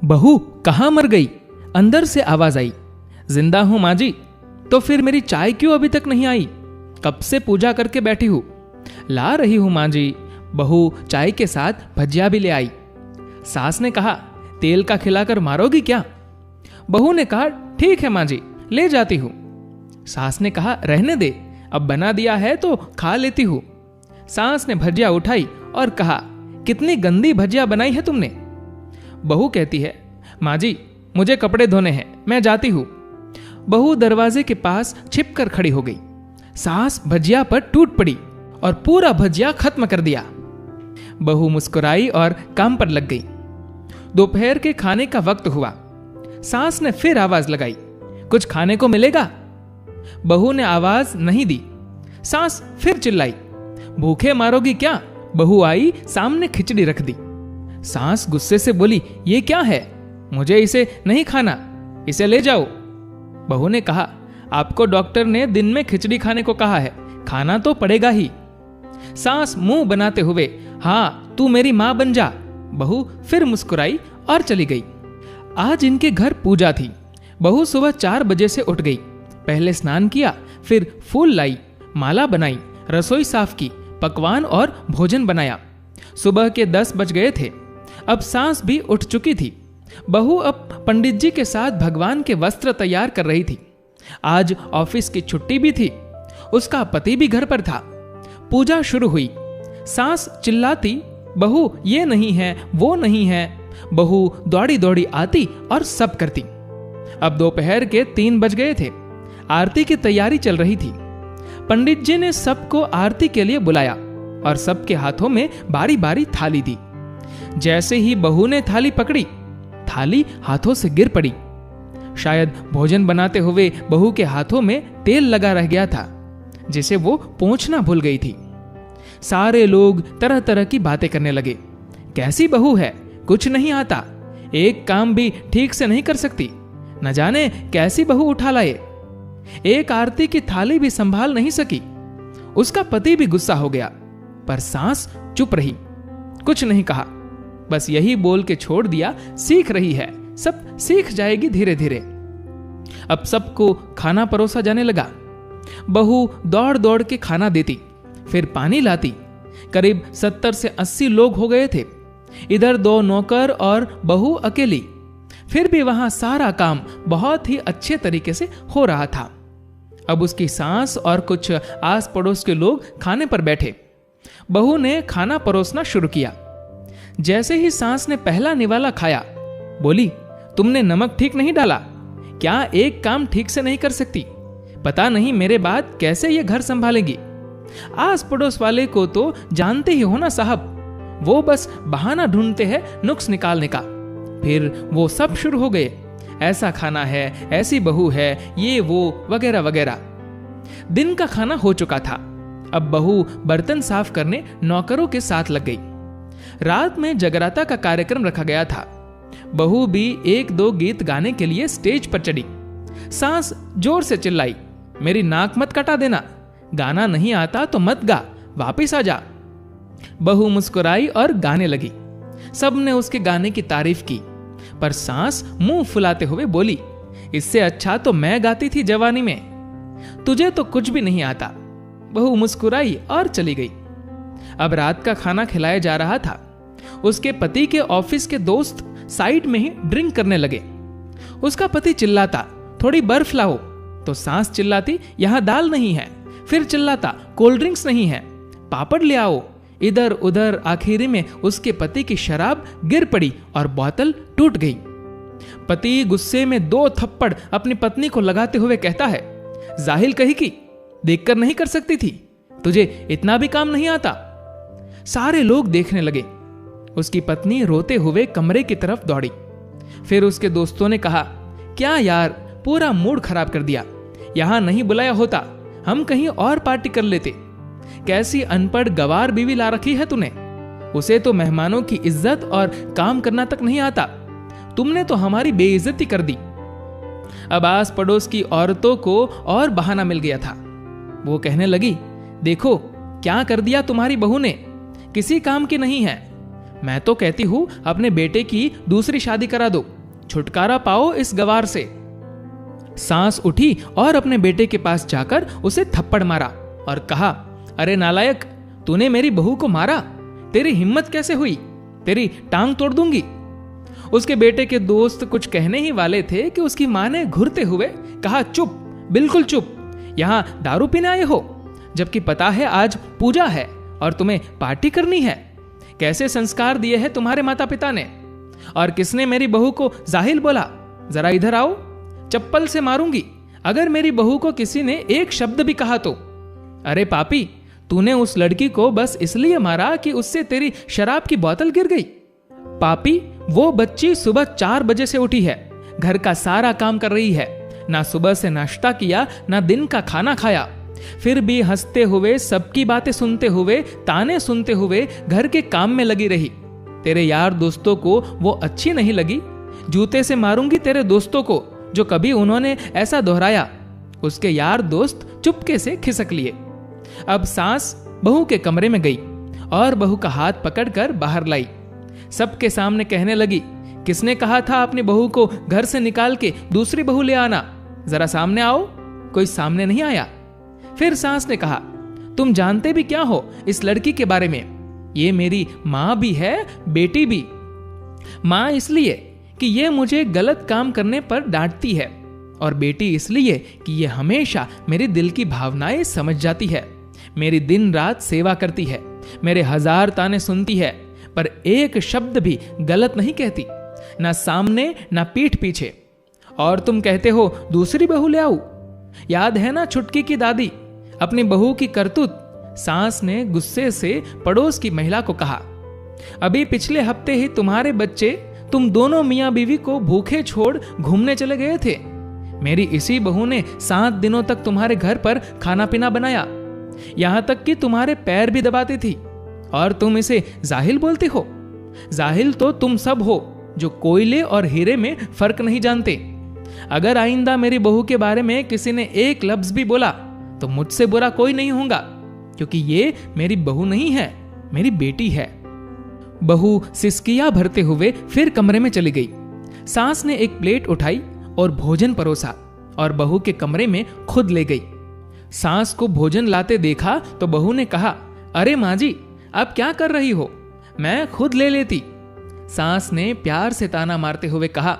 बहू कहाँ मर गई? अंदर से आवाज आई। जिंदा हूं माँ जी। तो फिर मेरी चाय क्यों अभी तक नहीं आई? कब से पूजा करके बैठी हूं। ला रही हूं माँ जी। बहू चाय के साथ भजिया भी ले आई। सास ने कहा, तेल का खिलाकर मारोगी क्या? बहू ने कहा, ठीक है माँ जी, ले जाती हूं। सास ने कहा, रहने दे, अब बना दिया है तो खा लेती हूं। सास ने भजिया उठाई और कहा, कितनी गंदी भजिया बनाई है तुमने। बहू कहती है, माँ जी मुझे कपड़े धोने हैं, मैं जाती हूं। बहू दरवाजे के पास छिपकर खड़ी हो गई। सास भजिया पर टूट पड़ी और पूरा भजिया खत्म कर दिया। बहू मुस्कुराई और काम पर लग गई। दोपहर के खाने का वक्त हुआ। सास ने फिर आवाज लगाई, कुछ खाने को मिलेगा? बहू ने आवाज नहीं दी। सास फिर चिल्लाई, भूखे मारोगी क्या? बहू आई, सामने खिचड़ी रख दी। सास गुस्से से बोली, ये क्या है? मुझे इसे नहीं खाना, इसे ले जाओ। बहू ने कहा, आपको डॉक्टर ने दिन में खिचड़ी खाने को कहा है, खाना तो पड़ेगा ही। सास मुंह बनाते हुए, हाँ तू मेरी मां बन जा। बहू फिर मुस्कुराई और चली गई। आज इनके घर पूजा थी। बहू सुबह 4 बजे से उठ गई। पहले स्नान किया, फिर फूल लाई, माला बनाई, रसोई साफ की, पकवान और भोजन बनाया। सुबह के 10 बज गए थे। अब सास भी उठ चुकी थी। बहू अब पंडित जी के साथ भगवान के वस्त्र तैयार कर रही थी। आज ऑफिस की छुट्टी भी थी। उसका पति भी घर पर था। पूजा शुरू हुई। सास चिल्लाती, बहू ये नहीं है, वो नहीं है। बहू दौड़ी दौड़ी आती और सब करती। अब दोपहर के 3 बज गए थे। आरती की तैयारी चल रही थी। पंडित जी ने सबको आरती के लिए बुलाया और सबके हाथों में बारी बारी थाली दी। जैसे ही बहू ने थाली पकड़ी, थाली हाथों से गिर पड़ी। शायद भोजन बनाते हुए बहू के हाथों में तेल लगा रह गया था, जिसे वो पोंछना भूल गई थी। सारे लोग तरह तरह की बातें करने लगे। कैसी बहू है, कुछ नहीं आता, एक काम भी ठीक से नहीं कर सकती, न जाने कैसी बहू उठा लाए। एक आरती की थाली भी संभाल नहीं सकी। उसका पति भी गुस्सा हो गया, पर सास चुप रही, कुछ नहीं कहा। बस यही बोल के छोड़ दिया, सीख रही है, सब सीख जाएगी धीरे धीरे। अब सबको खाना परोसा जाने लगा। बहू दौड़ दौड़ के खाना देती, फिर पानी लाती। करीब 70 से 80 लोग हो गए थे। इधर 2 नौकर और बहू अकेली। फिर भी वहां सारा काम बहुत ही अच्छे तरीके से हो रहा था। अब उसकी सास और कुछ आस पड़ोस के लोग खाने पर बैठे। बहू ने खाना परोसना शुरू किया। जैसे ही सास ने पहला निवाला खाया, बोली, तुमने नमक ठीक नहीं डाला क्या? एक काम ठीक से नहीं कर सकती? पता नहीं मेरे बाद कैसे ये घर संभालेगी। आस पड़ोस वाले को तो जानते ही हो ना साहब, वो बस बहाना ढूंढते हैं नुक्स निकालने का। फिर वो सब शुरू हो गए, ऐसा खाना है, ऐसी बहू है, ये वो वगैरह वगैरह। दिन का खाना हो चुका था। अब बहू बर्तन साफ करने नौकरों के साथ लग गई। रात में जगराता का कार्यक्रम रखा गया था। बहू भी 1-2 गीत गाने के लिए स्टेज पर चढ़ी। सास जोर से चिल्लाई, मेरी नाक मत कटा देना, गाना नहीं आता तो मत गा, वापिस आ जा। बहू मुस्कुराई और गाने लगी। सबने उसके गाने की तारीफ की, पर सास मुंह फुलाते हुए बोली, इससे अच्छा तो मैं गाती थी जवानी में, तुझे तो कुछ भी नहीं आता। बहू मुस्कुराई और चली गई। अब रात का खाना खिलाया जा रहा था। उसके पति के ऑफिस के दोस्त साइड में ही ड्रिंक करने लगे। उसका पति चिल्लाता, थोड़ी बर्फ लाओ, तो सास चिल्लाती, यहां दाल नहीं है। फिर चिल्लाता, कोल्ड ड्रिंक्स नहीं है, पापड़ ले आओ। इधर उधर आखिरी में उसके पति की शराब गिर पड़ी और बोतल टूट गई। पति गुस्से में 2 थप्पड़ अपनी पत्नी को लगाते हुए कहता है, जाहिल कही की, देखकर नहीं कर सकती थी, तुझे इतना भी काम नहीं आता। सारे लोग देखने लगे। उसकी पत्नी रोते हुए कमरे की तरफ दौड़ी। फिर उसके दोस्तों ने कहा, क्या यार, पूरा मूड खराब कर दिया, यहां नहीं बुलाया होता, हम कहीं और पार्टी कर लेते। कैसी अनपढ़ गवार बीवी ला रखी है तूने, उसे तो मेहमानों की इज्जत और काम करना तक नहीं आता, तुमने तो हमारी बेइज्जती कर दी। अब आस पड़ोस की औरतों को और बहाना मिल गया था। वो कहने लगी, देखो क्या कर दिया तुम्हारी बहू ने, किसी काम की नहीं है, मैं तो कहती हूं अपने बेटे की दूसरी शादी करा दो, छुटकारा पाओ इस गवार से। सास उठी और अपने बेटे के पास जाकर उसे थप्पड़ मारा और कहा, अरे नालायक, तूने मेरी बहू को मारा, तेरी हिम्मत कैसे हुई, तेरी टांग तोड़ दूंगी। उसके बेटे के दोस्त कुछ कहने ही वाले थे कि उसकी मां ने घुरते हुए कहा, चुप, बिल्कुल चुप, यहां दारू पीने आए हो, जबकि पता है आज पूजा है और तुम्हें पार्टी करनी है। कैसे संस्कार दिए हैं तुम्हारे माता पिता ने। और किसने मेरी बहू को जाहिल बोला, जरा इधर आओ, चप्पल से मारूंगी अगर मेरी बहू को किसी ने एक शब्द भी कहा तो। अरे पापी, तूने उस लड़की को बस इसलिए मारा कि उससे तेरी शराब की बोतल गिर गई। पापी, वो बच्ची सुबह 4 बजे से उठी है, घर का सारा काम कर रही है, ना सुबह से नाश्ता किया ना दिन का खाना खाया, फिर भी हंसते हुए, सबकी बातें सुनते हुए, ताने सुनते हुए घर के काम में लगी रही। तेरे यार दोस्तों को वो अच्छी नहीं लगी, जूते से मारूंगी तेरे दोस्तों को जो कभी उन्होंने ऐसा दोहराया। उसके यार दोस्त चुपके से खिसक लिए। अब सास बहू के कमरे में गई और बहू का हाथ पकड़कर बाहर लाई। सबके सामने कहने लगी, किसने कहा था अपनी बहू को घर से निकाल के दूसरी बहू ले आना, जरा सामने आओ। कोई सामने नहीं आया। फिर सास ने कहा, तुम जानते भी क्या हो इस लड़की के बारे में, ये मेरी मां भी है, बेटी भी। मां इसलिए कि ये मुझे गलत काम करने पर डांटती है, और बेटी इसलिए कि ये हमेशा मेरे दिल की भावनाएं समझ जाती है, मेरी दिन रात सेवा करती है, मेरे 1000 ताने सुनती है, पर एक शब्द भी गलत नहीं कहती, ना सामने ना पीठ पीछे। और तुम कहते हो दूसरी बहू ले आऊं। याद है ना छुटकी की दादी, अपनी बहू की करतूत। सास ने गुस्से से पड़ोस की महिला को कहा, अभी पिछले हफ्ते ही तुम्हारे बच्चे, तुम दोनों मियां बीवी को भूखे छोड़ घूमने चले गए थे। मेरी इसी बहू ने 7 दिनों तक तुम्हारे घर पर खाना पीना बनाया, यहां तक कि तुम्हारे पैर भी दबाती थी, और तुम इसे जाहिल बोलती हो। जाहिल तो तुम सब हो जो कोयले और हीरे में फर्क नहीं जानते। अगर आइंदा मेरी बहू के बारे में किसी ने एक लफ्ज भी बोला तो मुझसे बुरा कोई नहीं होगा, क्योंकि ये मेरी बहू नहीं है, मेरी बेटी है। बहू सिसकियां भरते हुए फिर कमरे में चली गई। सास ने एक प्लेट उठाई और भोजन परोसा और बहू के कमरे में खुद ले गई। सास को भोजन लाते देखा तो बहू ने कहा, अरे माँ जी, अब क्या कर रही हो, मैं खुद ले लेती। सास ने प्यार से ताना मारते हुए कहा,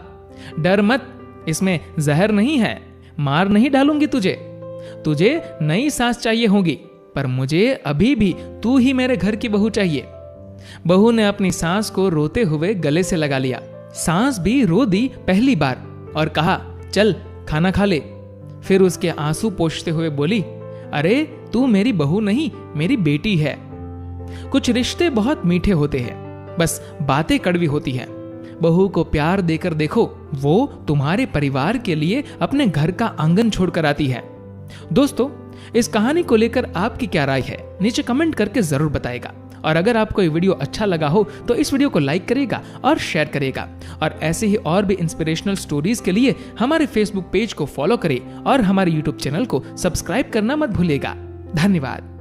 डर मत, इसमें जहर नहीं है, मार नहीं डालूंगी तुझे। तुझे नई सास चाहिए होगी, पर मुझे अभी भी तू ही मेरे घर की बहू चाहिए। बहू ने अपनी सास को रोते हुए गले से लगा लिया। सास भी रो दी पहली बार और कहा, चल खाना खा ले। फिर उसके आंसू पोंछते हुए बोली, अरे तू मेरी बहू नहीं, मेरी बेटी है। कुछ रिश्ते बहुत मीठे होते हैं, बस बातें कड़वी होती हैं। बहू को प्यार देकर देखो, वो तुम्हारे परिवार के लिए अपने घर का आंगन छोड़कर आती है। दोस्तों, इस कहानी को लेकर आपकी क्या राय है, नीचे कमेंट करके जरूर बताएगा। और अगर आपको ये वीडियो अच्छा लगा हो तो इस वीडियो को लाइक करेगा और शेयर करेगा। और ऐसे ही और भी इंस्पिरेशनल स्टोरीज के लिए हमारे फेसबुक पेज को फॉलो करें और हमारे यूट्यूब चैनल को सब्सक्राइब करना मत भूलिएगा। धन्यवाद।